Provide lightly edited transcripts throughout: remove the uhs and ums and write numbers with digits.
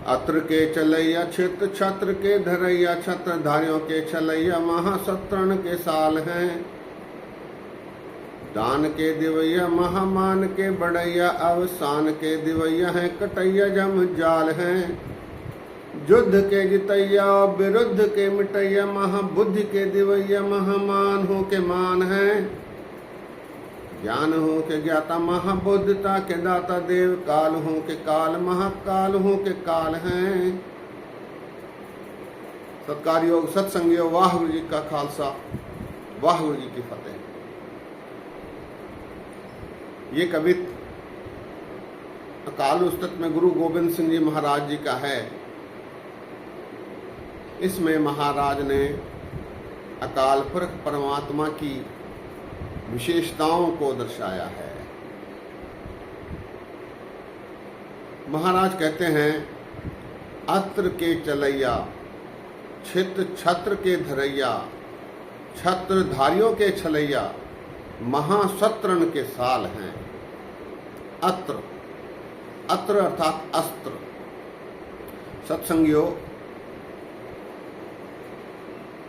अत्र के चलैया क्षेत्र छत्र के धरैया, छत्रधारियों के छलैया महासत्रण के साल हैं। दान के दिवैया महामान के बड़ैया, अवसान के दिवैया हैं कटैया जम जाल हैं। युद्ध के जितैया विरुद्ध के मिटैया, महाबुद्धि के दिवैया महामान हो के मान हैं। ज्ञान हो के ज्ञाता महाबुद्धता के दाता, देव काल हो के काल महाकाल हो के काल हैं। सत्कार योग सत्संग योग, वाहिगुरु जी का खालसा वाहिगुरु जी की फतेह। ये कवित अकाल उस्तत में गुरु गोबिंद सिंह जी महाराज जी का है। इसमें महाराज ने अकाल पुरख परमात्मा की विशेषताओं को दर्शाया है। महाराज कहते हैं, अत्र के चलैया क्षेत्र छत्र के धरैया, छत्रधारियों के छलैया महासत्रण के साल हैं। अत्र अत्र अर्थात अस्त्र। सत्संगियों,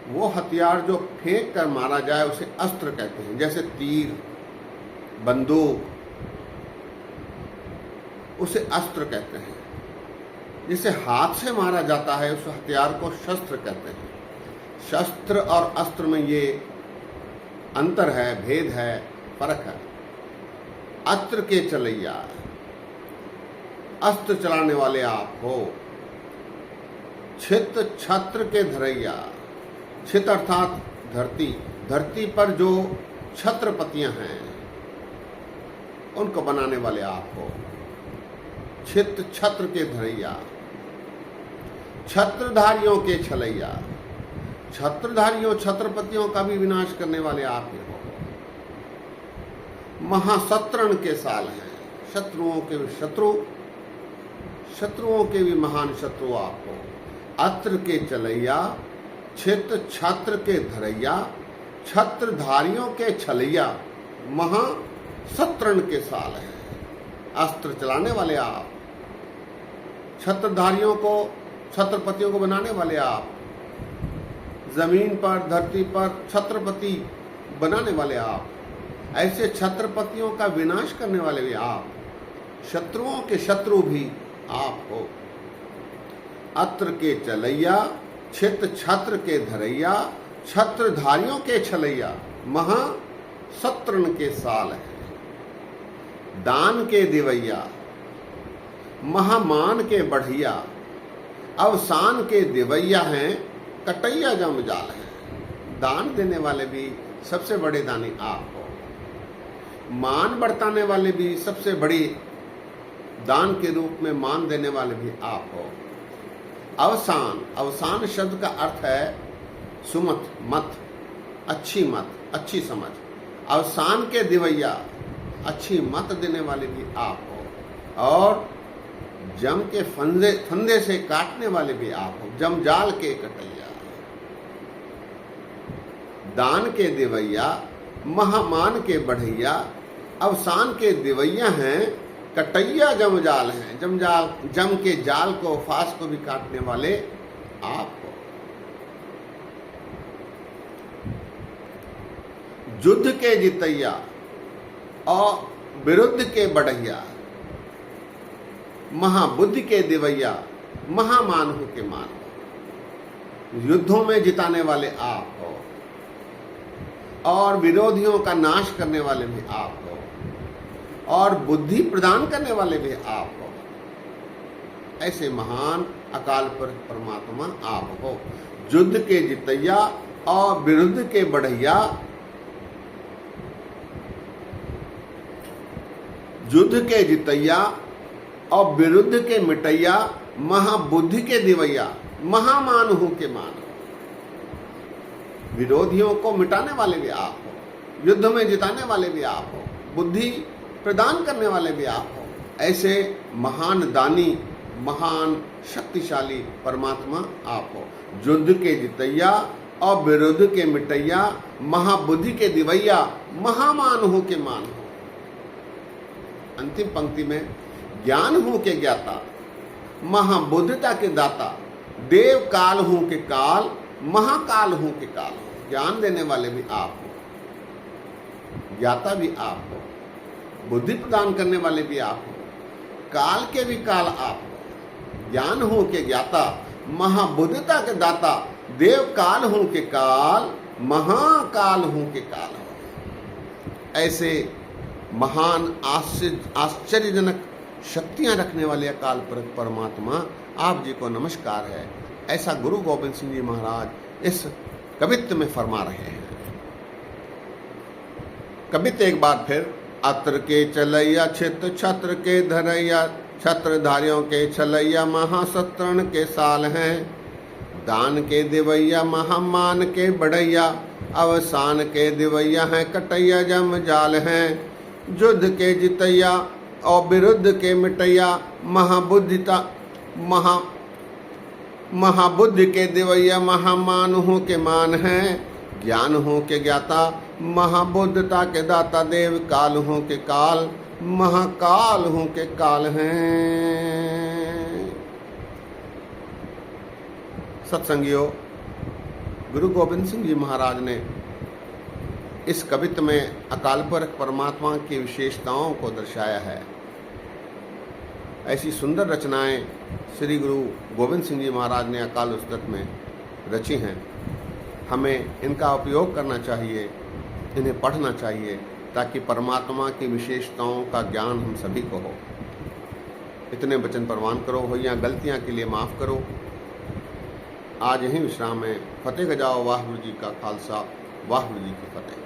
वो हथियार जो फेंक कर मारा जाए उसे अस्त्र कहते हैं। जैसे तीर, बंदूक, उसे अस्त्र कहते हैं। जिसे हाथ से मारा जाता है उस हथियार को शस्त्र कहते हैं। शस्त्र और अस्त्र में ये अंतर है, भेद है, फर्क है। अस्त्र के चलैया, अस्त्र चलाने वाले आप हो। छित छत्र के धरैया, छित अर्थात धरती, धरती पर जो छत्रपतियां हैं उनको बनाने वाले आप हो। छित छत्र के धरैया, छत्रधारियों के छलैया, छत्रधारियों छत्रपतियों का भी विनाश करने वाले आप ही हो। महासत्रण के साल हैं, शत्रुओं के भी शत्रु, शत्रुओं के भी महान शत्रु आप हो। अत्र के चलैया, छित छत्र के धरैया, छत्रधारियों के छलैया महासत्रण के साल हैं। अस्त्र चलाने वाले आप, छत्रधारियों को, छत्रपतियों को बनाने वाले आप, जमीन पर धरती पर छत्रपति बनाने वाले आप, ऐसे छत्रपतियों का विनाश करने वाले भी आप, शत्रुओं के शत्रु भी आप हो। अत्र के चलैया, छित छत्र के धरैया, छत्रधारियों के छलैया महासत्रण के साल है। दान के दिवैया, महामान के बढ़िया, अवसान के दिवैया हैं कटैया जमजाल हैं। दान देने वाले भी सबसे बड़े दानी आप हो। मान बरताने वाले भी सबसे बड़ी दान के रूप में मान देने वाले भी आप हो। अवसान, अवसान शब्द का अर्थ है सुमत, मत, अच्छी मत, अच्छी समझ। अवसान के दिवैया, अच्छी मत देने वाले भी आप हो। और जम के फंदे से काटने वाले भी आप हो, जमजाल के कटैया। दान के दिवैया, महामान के बढ़ैया, अवसान के दिवैया हैं कटैया जमजाल हैं। जमजाल, जम के जाल को, फांस को भी काटने वाले आप हो। युद्ध के जितैया और विरुद्ध के बढ़ैया, महाबुद्धि के दिवैया महामान हो के मान हो। युद्धों में जिताने वाले आप हो और विरोधियों का नाश करने वाले भी आप हो और बुद्धि प्रदान करने वाले भी आप हो। ऐसे महान अकाल पुरख परमात्मा आप हो। युद्ध के जितैया और विरुद्ध के बढ़ैया, युद्ध के जितैया और विरुद्ध के मिटैया, महाबुद्धि के दिवैया महामान हो के मान। विरोधियों को मिटाने वाले भी आप हो, युद्ध में जिताने वाले भी आप हो, बुद्धि प्रदान करने वाले भी आप हो। ऐसे महान दानी, महान शक्तिशाली परमात्मा आप हो। युद्ध के जितैया और विरुद्ध के मिटैया, महाबुद्धि के दिवैया महामान हो के मान हो। अंतिम पंक्ति में ज्ञान हो के ज्ञाता महाबुद्धता के दाता, देव काल हूं के काल, महाकाल हूं के काल। ज्ञान देने वाले भी आप हो, ज्ञाता भी आप हो, बुद्धि प्रदान करने वाले भी आप हो, काल के भी काल आप हो। ज्ञान हूं के ज्ञाता, महाबुद्धता के दाता, देव काल हूं के काल, महाकाल हूं के काल हो। ऐसे महान आश्चर्यजनक शक्तियां रखने वाले अकाल पुरख परमात्मा आप जी को नमस्कार है। ऐसा गुरु गोविंद सिंह जी महाराज इस कवित्त में फरमा रहे हैं। कवित्त एक बार फिर। अत्र के चलैया छित्र छत्र के धरैया, छत्रधारियों के छलैया महासत्रण के साल हैं। दान के दिवैया महामान के बढ़ैया, अवसान के दिवैया हैं कटैया जम जाल हैं। युद्ध के जितैया और विरुद्ध के मिटैया, महाबुद्धि के दिवैया महामान हो के मान हैं। ज्ञान हो के ज्ञाता, महाबुद्धता के दाता, देव काल हो के काल, महाकाल हो के काल हैं। सत्संगियों, गुरु गोविंद सिंह जी महाराज ने इस कवित्त में अकाल पुरख परमात्मा की विशेषताओं को दर्शाया है। ऐसी सुंदर रचनाएं श्री गुरु गोविंद सिंह जी महाराज ने अकाल उस्तक में रची हैं। हमें इनका उपयोग करना चाहिए, इन्हें पढ़ना चाहिए, ताकि परमात्मा की विशेषताओं का ज्ञान हम सभी को हो। इतने वचन प्रवान करो, हो या गलतियां के लिए माफ़ करो। आज यहीं विश्राम है। फतेह गजाओ वाहिगुरू जी का खालसा, वाहिगुरू जी की फतेह।